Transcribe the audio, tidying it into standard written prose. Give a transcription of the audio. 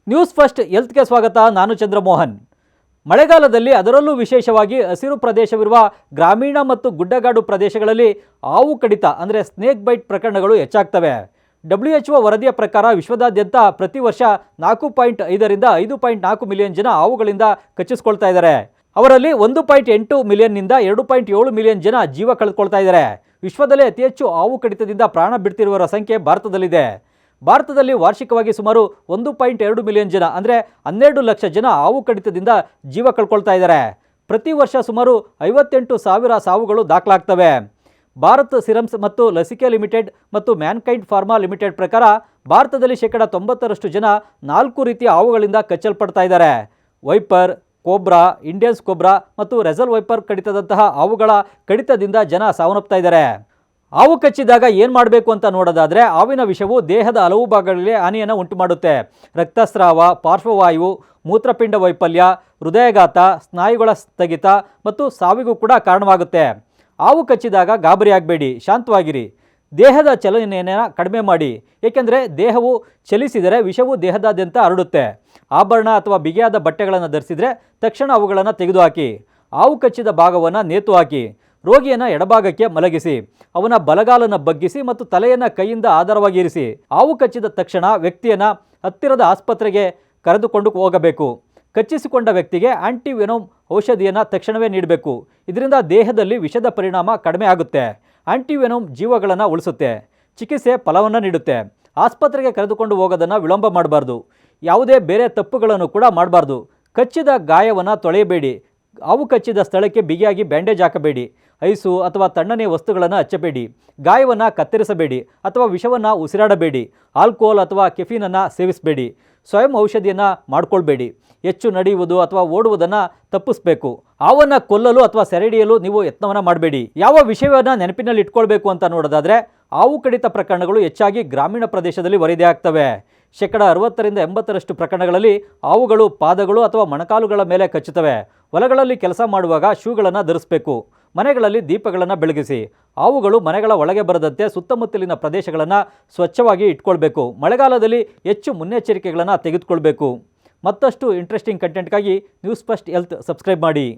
News first ಹೆಲ್ತ್ಗೆ ಸ್ವಾಗತ. ನಾನು ಚಂದ್ರಮೋಹನ್. ಮಳೆಗಾಲದಲ್ಲಿ ಅದರಲ್ಲೂ ವಿಶೇಷವಾಗಿ ಹಸಿರು ಪ್ರದೇಶವಿರುವ ಗ್ರಾಮೀಣ ಮತ್ತು ಗುಡ್ಡಗಾಡು ಪ್ರದೇಶಗಳಲ್ಲಿ ಹಾವು ಕಡಿತ ಅಂದರೆ ಸ್ನೇಕ್ ಬೈಟ್ ಪ್ರಕರಣಗಳು ಹೆಚ್ಚಾಗ್ತವೆ. WHO ವರದಿಯ ಪ್ರಕಾರ ವಿಶ್ವದಾದ್ಯಂತ ಪ್ರತಿ ವರ್ಷ 4.5ರಿಂದ 5.4 ಮಿಲಿಯನ್ ಜನ ಹಾವುಗಳಿಂದ ಕಚ್ಚಿಸ್ಕೊಳ್ತಾ ಇದ್ದಾರೆ. ಅವರಲ್ಲಿ 1.8 ಮಿಲಿಯನ್ನಿಂದ 2.7 ಮಿಲಿಯನ್ ಜನ ಜೀವ ಕಳೆದುಕೊಳ್ತಾ ಇದ್ದಾರೆ. ವಿಶ್ವದಲ್ಲೇ ಅತಿ ಹೆಚ್ಚು ಹಾವು ಕಡಿತದಿಂದ ಪ್ರಾಣ ಬಿಡ್ತಿರುವವರ ಸಂಖ್ಯೆ ಭಾರತದಲ್ಲಿದೆ. ಭಾರತದಲ್ಲಿ ವಾರ್ಷಿಕವಾಗಿ ಸುಮಾರು 1.2 ಮಿಲಿಯನ್ ಜನ ಅಂದರೆ 12 ಲಕ್ಷ ಜನ ಹಾವು ಕಡಿತದಿಂದ ಜೀವ ಕಳ್ಕೊಳ್ತಾ ಇದ್ದಾರೆ. ಪ್ರತಿ ವರ್ಷ ಸುಮಾರು 58,000 ಸಾವುಗಳು ದಾಖಲಾಗ್ತವೆ. ಭಾರತ್ ಸಿರಮ್ಸ್ ಮತ್ತು ಲಸಿಕೆ ಲಿಮಿಟೆಡ್ ಮತ್ತು ಮ್ಯಾನ್ಕೈಂಡ್ ಫಾರ್ಮಾ ಲಿಮಿಟೆಡ್ ಪ್ರಕಾರ ಭಾರತದಲ್ಲಿ 90% ಜನ 4 ರೀತಿಯ ಹಾವುಗಳಿಂದ ಕಚ್ಚಲ್ಪಡ್ತಾ ಇದ್ದಾರೆ. ವೈಪರ್, ಕೋಬ್ರಾ, ಇಂಡಿಯನ್ಸ್ ಕೋಬ್ರಾ ಮತ್ತು ರೆಸಲ್ ವೈಪರ್ ಕಡಿತದಂತಹ ಹಾವುಗಳ ಕಡಿತದಿಂದ ಜನ ಸಾವನ್ನಪ್ತಾ ಇದ್ದಾರೆ. ಹಾವು ಕಚ್ಚಿದಾಗ ಏನು ಮಾಡಬೇಕು ಅಂತ ನೋಡೋದಾದರೆ, ಹಾವಿನ ವಿಷವು ದೇಹದ ಹಲವು ಭಾಗಗಳಲ್ಲಿ ಹಾನಿಯನ್ನು ಉಂಟು ಮಾಡುತ್ತೆ. ರಕ್ತಸ್ರಾವ, ಪಾರ್ಶ್ವವಾಯು, ಮೂತ್ರಪಿಂಡ ವೈಫಲ್ಯ, ಹೃದಯಘಾತ, ಸ್ನಾಯುಗಳ ಸ್ಥಗಿತ ಮತ್ತು ಸಾವಿಗೂ ಕೂಡ ಕಾರಣವಾಗುತ್ತೆ. ಹಾವು ಕಚ್ಚಿದಾಗ ಗಾಬರಿಯಾಗಬೇಡಿ, ಶಾಂತವಾಗಿರಿ. ದೇಹದ ಚಲನೆಯನ್ನು ಕಡಿಮೆ ಮಾಡಿ, ಏಕೆಂದರೆ ದೇಹವು ಚಲಿಸಿದರೆ ವಿಷವು ದೇಹದಾದ್ಯಂತ ಹರಡುತ್ತೆ. ಆಭರಣ ಅಥವಾ ಬಿಗಿಯಾದ ಬಟ್ಟೆಗಳನ್ನು ಧರಿಸಿದರೆ ತಕ್ಷಣ ಅವುಗಳನ್ನು ತೆಗೆದುಹಾಕಿ. ಹಾವು ಕಚ್ಚಿದ ಭಾಗವನ್ನು ನೇತು ಹಾಕಿ. ರೋಗಿಯನ್ನು ಎಡಭಾಗಕ್ಕೆ ಮಲಗಿಸಿ, ಅವನ ಬಲಗಾಲನ್ನು ಬಗ್ಗಿಸಿ ಮತ್ತು ತಲೆಯನ್ನು ಕೈಯಿಂದ ಆಧಾರವಾಗಿ ಇರಿಸಿ. ಹಾವು ಕಚ್ಚಿದ ತಕ್ಷಣ ವ್ಯಕ್ತಿಯನ್ನು ಹತ್ತಿರದ ಆಸ್ಪತ್ರೆಗೆ ಕರೆದುಕೊಂಡು ಹೋಗಬೇಕು. ಕಚ್ಚಿಸಿಕೊಂಡ ವ್ಯಕ್ತಿಗೆ ಆಂಟಿವೆನೋಮ್ ಔಷಧಿಯನ್ನು ತಕ್ಷಣವೇ ನೀಡಬೇಕು. ಇದರಿಂದ ದೇಹದಲ್ಲಿ ವಿಷದ ಪರಿಣಾಮ ಕಡಿಮೆ ಆಗುತ್ತೆ. ಆಂಟಿವೆನೋಮ್ ಜೀವಗಳನ್ನು ಉಳಿಸುತ್ತೆ, ಚಿಕಿತ್ಸೆ ಫಲವನ್ನು ನೀಡುತ್ತೆ. ಆಸ್ಪತ್ರೆಗೆ ಕರೆದುಕೊಂಡು ಹೋಗೋದನ್ನು ವಿಳಂಬ ಮಾಡಬಾರ್ದು. ಯಾವುದೇ ಬೇರೆ ತಪ್ಪುಗಳನ್ನು ಕೂಡ ಮಾಡಬಾರ್ದು. ಕಚ್ಚಿದ ಗಾಯವನ್ನು ತೊಳೆಯಬೇಡಿ. ಹಾವು ಕಚ್ಚಿದ ಸ್ಥಳಕ್ಕೆ ಬಿಗಿಯಾಗಿ ಬ್ಯಾಂಡೇಜ್ ಹಾಕಬೇಡಿ. ಐಸು ಅಥವಾ ತಣ್ಣನೆಯ ವಸ್ತುಗಳನ್ನು ಹಚ್ಚಬೇಡಿ. ಗಾಯವನ್ನು ಕತ್ತರಿಸಬೇಡಿ ಅಥವಾ ವಿಷವನ್ನು ಉಸಿರಾಡಬೇಡಿ. ಆಲ್ಕೋಹಾಲ್ ಅಥವಾ ಕೆಫೀನನ್ನು ಸೇವಿಸಬೇಡಿ. ಸ್ವಯಂ ಔಷಧಿಯನ್ನು ಮಾಡಿಕೊಳ್ಬೇಡಿ. ಹೆಚ್ಚು ನಡೆಯುವುದು ಅಥವಾ ಓಡುವುದನ್ನು ತಪ್ಪಿಸಬೇಕು. ಹಾವನ್ನು ಕೊಲ್ಲಲು ಅಥವಾ ಸೆರೆಹಿಡಿಯಲು ನೀವು ಯತ್ನವನ್ನು ಮಾಡಬೇಡಿ. ಯಾವ ವಿಷಯವನ್ನು ನೆನಪಿನಲ್ಲಿ ಇಟ್ಕೊಳ್ಬೇಕು ಅಂತ ನೋಡೋದಾದರೆ, ಹಾವು ಕಡಿತ ಪ್ರಕರಣಗಳು ಹೆಚ್ಚಾಗಿ ಗ್ರಾಮೀಣ ಪ್ರದೇಶದಲ್ಲಿ ವರದಿಯಾಗ್ತವೆ. 60ರಿಂದ 80% ಪ್ರಕರಣಗಳಲ್ಲಿ ಹಾವುಗಳು ಪಾದಗಳು ಅಥವಾ ಮೊಣಕಾಲುಗಳ ಮೇಲೆ ಕಚ್ಚುತ್ತವೆ. ಹೊಲಗಳಲ್ಲಿ ಕೆಲಸ ಮಾಡುವಾಗ ಶೂಗಳನ್ನು ಧರಿಸಬೇಕು. ಮನೆಗಳಲ್ಲಿ ದೀಪಗಳನ್ನು ಬೆಳಗಿಸಿ. ಹಾವುಗಳು ಮನೆಗಳ ಒಳಗೆ ಬರದಂತೆ ಸುತ್ತಮುತ್ತಲಿನ ಪ್ರದೇಶಗಳನ್ನು ಸ್ವಚ್ಛವಾಗಿ ಇಟ್ಕೊಳ್ಬೇಕು. ಮಳೆಗಾಲದಲ್ಲಿ ಹೆಚ್ಚು ಮುನ್ನೆಚ್ಚರಿಕೆಗಳನ್ನು ತೆಗೆದುಕೊಳ್ಬೇಕು. ಮತ್ತಷ್ಟು ಇಂಟ್ರೆಸ್ಟಿಂಗ್ ಕಂಟೆಂಟ್ಗಾಗಿ ನ್ಯೂಸ್ ಫಸ್ಟ್ ಹೆಲ್ತ್ ಸಬ್ಸ್ಕ್ರೈಬ್ ಮಾಡಿ.